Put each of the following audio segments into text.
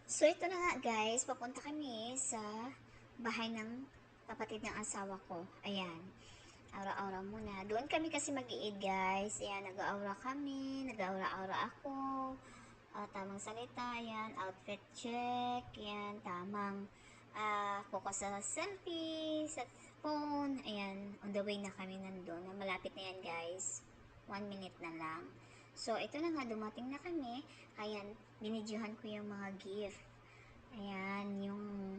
So, ito na nga guys, papunta kami sa bahay ng kapatid ng asawa ko. Ayan, aura-aura muna. Doon kami kasi mag-iid guys. Ayan, nag-aura kami, nag-aura-aura ako. Tamang salita, ayan, outfit check, ayan, tamang focus sa selfie, sa phone, ayan, on the way na kami nandun. Malapit na yan guys. 1 minute na lang. So, ito na nga, dumating na kami. Ayan, binidyohan ko yung mga gift. Ayan, yung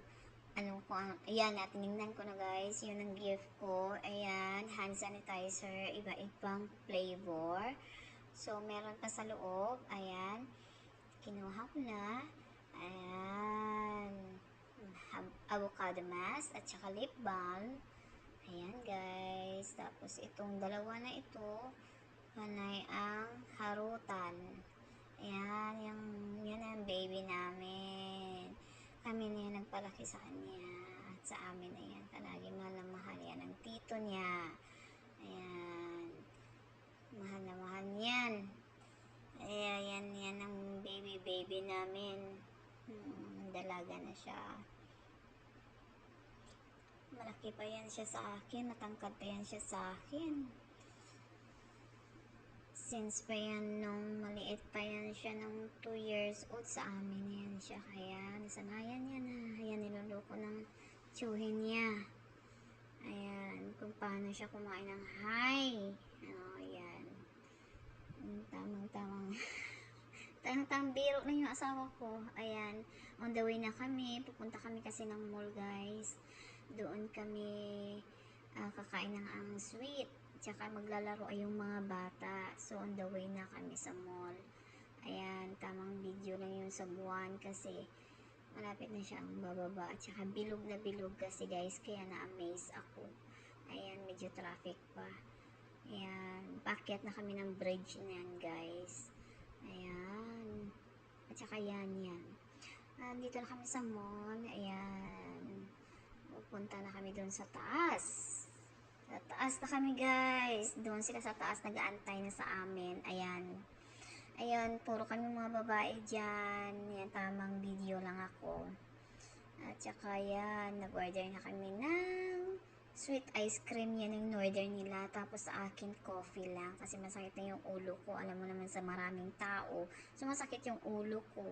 ano ko, ayan, tinignan ko na guys, yun ang gift ko. Ayan, hand sanitizer, iba-ibang flavor. So, meron pa sa loob. Ayan, kinuha ko na. Ayan, avocado mask at saka lip balm. Ayan guys, tapos itong dalawa na ito, panay ang harutan. Ayan, yan ang baby namin. Kami na yan nagpalaki sa kanya. At sa amin na yan. Palagi mahal na mahal yan ang tito niya. Ayan. Mahal na mahal yan. Ayan, yan ang baby namin. Dalaga na siya. Malaki pa yan siya sa akin. Matangkad pa yan siya sa akin. Since pa yan nung maliit pa yan siya nung 2 years old, sa amin yan siya. Kaya nasanayan niya na. Ayan, niloloko ng tsuhin niya. Ayan, kung paano siya kumain ng high. Ayan. Tamang tamang biro na yung asawa ko. Ayan, on the way na kami. Pupunta kami kasi ng mall guys. Doon kami kakain ng ang sweet. Tsaka maglalaro ay yung mga bata. So, on the way na kami sa mall. Ayan, tamang video lang yung sa buwan kasi malapit na siyang bababa. At saka bilog na bilog kasi guys, kaya na-amaze ako. Ayan, medyo traffic pa. Ayan, paakyat na kami ng bridge na yan guys. Ayan. At saka yan. Dito na kami sa mall. Ayan. Pupunta na kami doon sa taas. Sa taas na kami guys. Doon sila sa taas nag-aantay na sa amin. Ayan. Ayan, puro kami mga babae dyan. Yan, tamang video lang ako. At saka yan, nag-order na kami ng sweet ice cream. Yan yung order nila. Tapos sa akin, coffee lang. Kasi masakit na yung ulo ko. Alam mo naman sa maraming tao. So, masakit yung ulo ko.